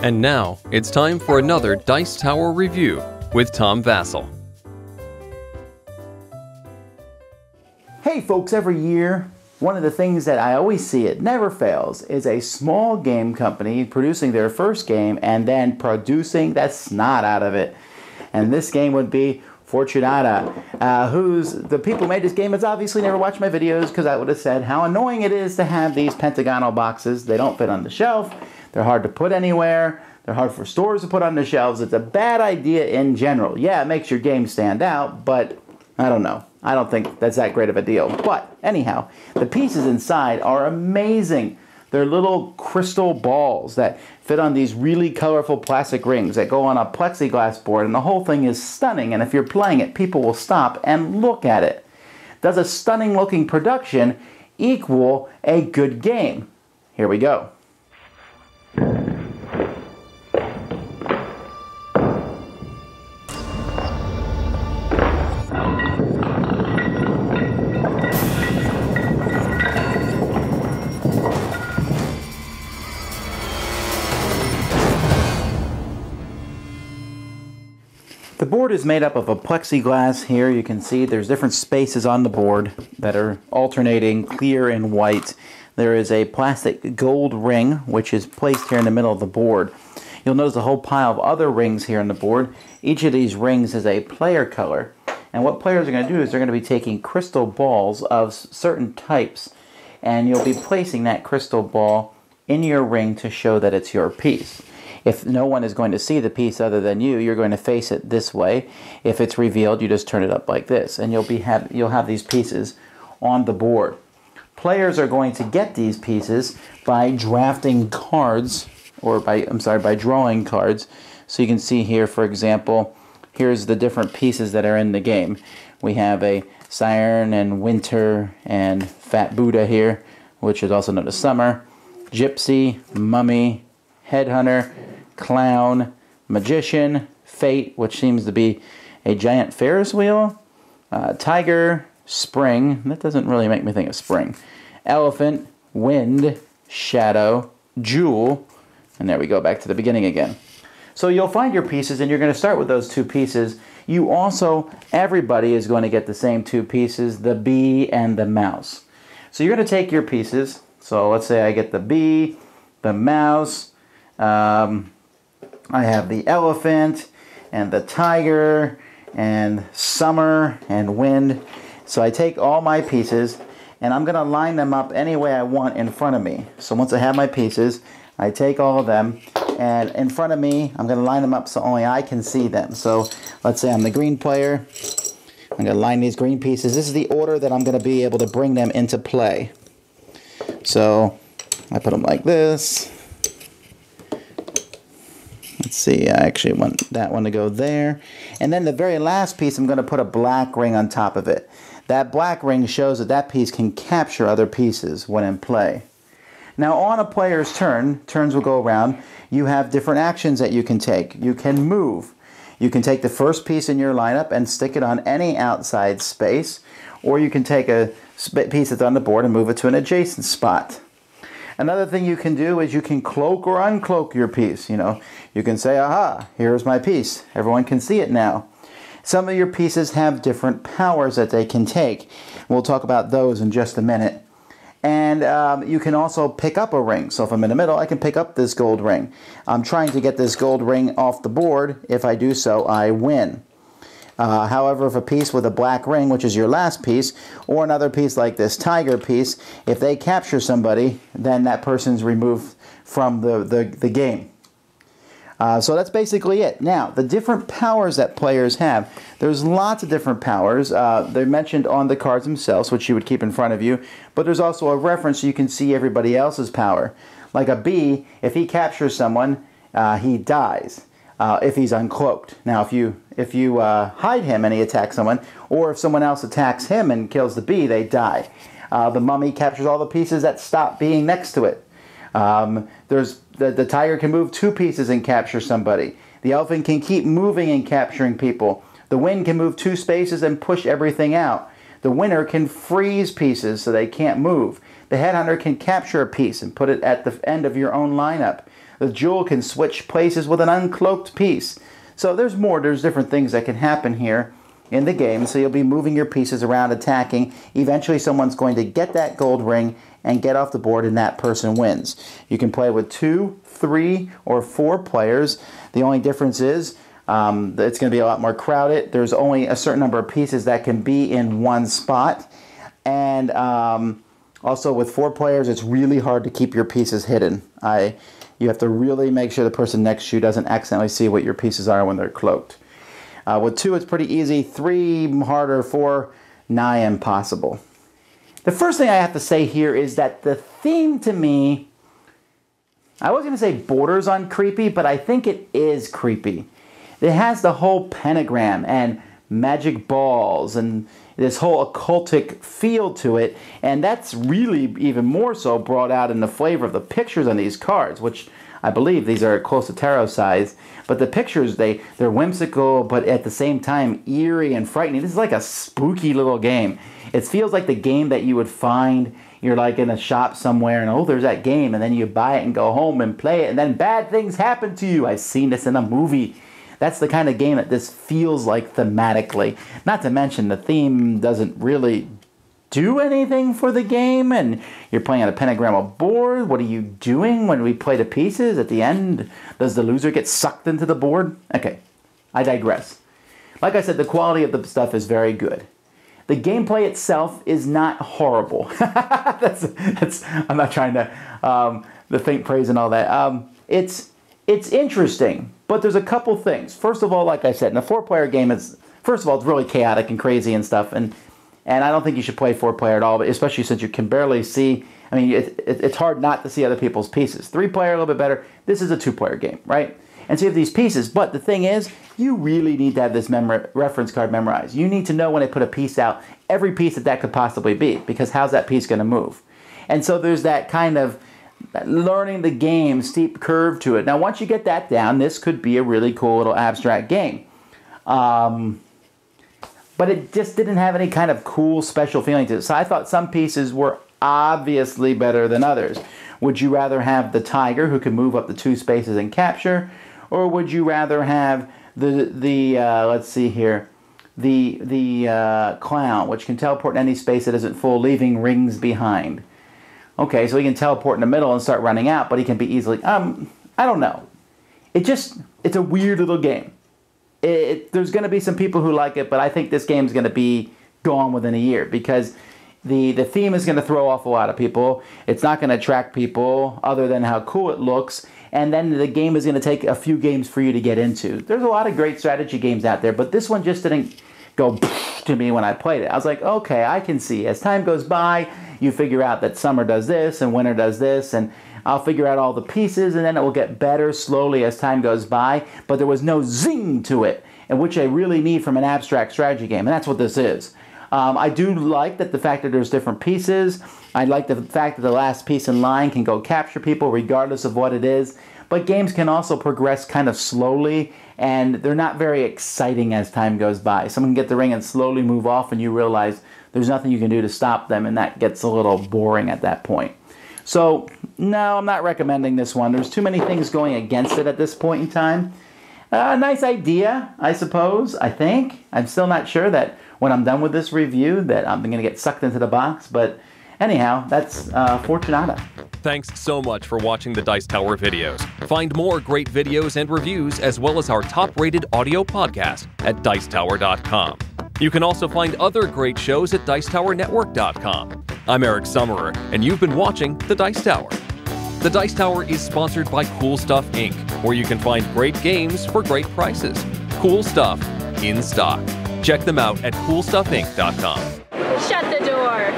And now, it's time for another Dice Tower review with Tom Vasel. Hey folks, every year, one of the things that I always see, it never fails, is a small game company producing their first game and then producing the snot out of it. And this game would be Fortunata, the people who made this game has obviously never watched my videos, because I would have said how annoying it is to have these pentagonal boxes. They don't fit on the shelf. They're hard to put anywhere. They're hard for stores to put on the shelves. It's a bad idea in general. Yeah, it makes your game stand out, but I don't know. I don't think that's that great of a deal. But anyhow, the pieces inside are amazing. They're little crystal balls that fit on these really colorful plastic rings that go on a plexiglass board, and the whole thing is stunning. And if you're playing it, people will stop and look at it. Does a stunning looking production equal a good game? Here we go. The board is made up of a plexiglass here. You can see there's different spaces on the board that are alternating clear and white. There is a plastic gold ring which is placed here in the middle of the board. You'll notice a whole pile of other rings here on the board. Each of these rings is a player color. And what players are going to do is they're going to be taking crystal balls of certain types, and you'll be placing that crystal ball in your ring to show that it's your piece. If no one is going to see the piece other than you, you're going to face it this way. If it's revealed, you just turn it up like this, and you'll have these pieces on the board. Players are going to get these pieces by drafting cards, or by drawing cards. So you can see here, for example, here's the different pieces that are in the game. We have a Siren and Winter and Fat Buddha here, which is also known as Summer, Gypsy, Mummy, Headhunter, Clown, Magician, Fate, which seems to be a giant Ferris wheel, Tiger, Spring, that doesn't really make me think of Spring, Elephant, Wind, Shadow, Jewel, and there we go, back to the beginning again. So you'll find your pieces, and you're going to start with those two pieces. You also, everybody is going to get the same two pieces, the bee and the mouse. So you're going to take your pieces. So let's say I get the bee, the mouse, I have the elephant and the tiger and summer and wind. So I take all my pieces and I'm going to line them up any way I want in front of me. So once I have my pieces, I take all of them, and in front of me I'm going to line them up so only I can see them. So let's say I'm the green player. I'm going to line these green pieces. This is the order that I'm going to be able to bring them into play. So I put them like this. Let's see, I actually want that one to go there. And then the very last piece, I'm going to put a black ring on top of it. That black ring shows that that piece can capture other pieces when in play. Now on a player's turn, turns will go around, you have different actions that you can take. You can move. You can take the first piece in your lineup and stick it on any outside space, or you can take a piece that's on the board and move it to an adjacent spot. Another thing you can do is you can cloak or uncloak your piece. You can say, aha, here's my piece. Everyone can see it now. Some of your pieces have different powers that they can take. We'll talk about those in just a minute. And you can also pick up a ring. So if I'm in the middle, I can pick up this gold ring. I'm trying to get this gold ring off the board. If I do so, I win. However, if a piece with a black ring, which is your last piece, or another piece like this tiger piece, if they capture somebody, then that person's removed from the game. So that's basically it. Now, the different powers that players have. There's lots of different powers. They're mentioned on the cards themselves, which you would keep in front of you. But there's also a reference so you can see everybody else's power. Like a bee, if he captures someone, he dies. If he's uncloaked. Now, if you hide him and he attacks someone, or if someone else attacks him and kills the bee, they die. The mummy captures all the pieces that stop being next to it. The tiger can move two pieces and capture somebody. The elephant can keep moving and capturing people. The win can move 2 spaces and push everything out. The winner can freeze pieces so they can't move. The headhunter can capture a piece and put it at the end of your own lineup. The jewel can switch places with an uncloaked piece. So there's different things that can happen here in the game. So you'll be moving your pieces around, attacking. Eventually someone's going to get that gold ring and get off the board, and that person wins. You can play with 2, 3, or 4 players. The only difference is it's going to be a lot more crowded. There's only a certain number of pieces that can be in one spot. And also with 4 players, it's really hard to keep your pieces hidden. You have to really make sure the person next to you doesn't accidentally see what your pieces are when they're cloaked. With 2, it's pretty easy. 3, harder. 4, nigh impossible. The first thing I have to say here is that the theme to me, I was going to say borders on creepy, but I think it is creepy. It has the whole pentagram and magic balls and this whole occultic feel to it, and that's really even more so brought out in the flavor of the pictures on these cards, which I believe these are close to tarot size. But the pictures, they're whimsical, but at the same time eerie and frightening. This is like a spooky little game. It feels like the game that you would find, you're like in a shop somewhere and oh, there's that game, and then you buy it and go home and play it, and then bad things happen to you. I've seen this in a movie. That's the kind of game that this feels like thematically. Not to mention the theme doesn't really do anything for the game, and you're playing on a pentagram board. What are you doing when we play the pieces? At the end, does the loser get sucked into the board? Okay, I digress. Like I said, the quality of the stuff is very good. The gameplay itself is not horrible. I'm not trying to the faint praise and all that. It's interesting, but there's a couple things. First of all, like I said, in a 4-player game, first of all, it's really chaotic and crazy and stuff, and I don't think you should play 4-player at all, but especially since you can barely see. I mean, it's hard not to see other people's pieces. 3-player, a little bit better. This is a 2-player game, right? And so you have these pieces, but the thing is, you really need to have this reference card memorized. You need to know when they put a piece out, every piece that could possibly be, because how's that piece going to move? And so there's that kind of learning the game, steep curve to it. Now, once you get that down, this could be a really cool little abstract game. But it just didn't have any kind of cool, special feeling to it. So I thought some pieces were obviously better than others. Would you rather have the tiger, who can move up to 2 spaces and capture, or would you rather have let's see here, the clown, which can teleport in any space that isn't full, leaving rings behind? Okay, so he can teleport in the middle and start running out, but he can be easily, I don't know. It's a weird little game. There's going to be some people who like it, but I think this game's going to be gone within a year, because the theme is going to throw off a lot of people. It's not going to attract people other than how cool it looks, and then the game is going to take a few games for you to get into. There's a lot of great strategy games out there, but this one just didn't go to me when I played it. I was like, okay, I can see. As time goes by, you figure out that summer does this and winter does this, and I'll figure out all the pieces, and then it will get better slowly as time goes by, but there was no zing to it, and which I really need from an abstract strategy game, and that's what this is. I do like the fact that there's different pieces. I like the fact that the last piece in line can go capture people regardless of what it is, but games can also progress kind of slowly, and they're not very exciting as time goes by. Someone can get the ring and slowly move off, and you realize there's nothing you can do to stop them, and that gets a little boring at that point. So, no, I'm not recommending this one. There's too many things going against it at this point in time. Nice idea, I suppose, I think. I'm still not sure that when I'm done with this review that I'm going to get sucked into the box, but anyhow, that's Fortunata. Thanks so much for watching the Dice Tower videos. Find more great videos and reviews, as well as our top-rated audio podcast at Dicetower.com. You can also find other great shows at Dicetowernetwork.com. I'm Eric Summerer, and you've been watching The Dice Tower. The Dice Tower is sponsored by Cool Stuff Inc., where you can find great games for great prices. Cool stuff in stock. Check them out at CoolStuffInc.com. Shut the door.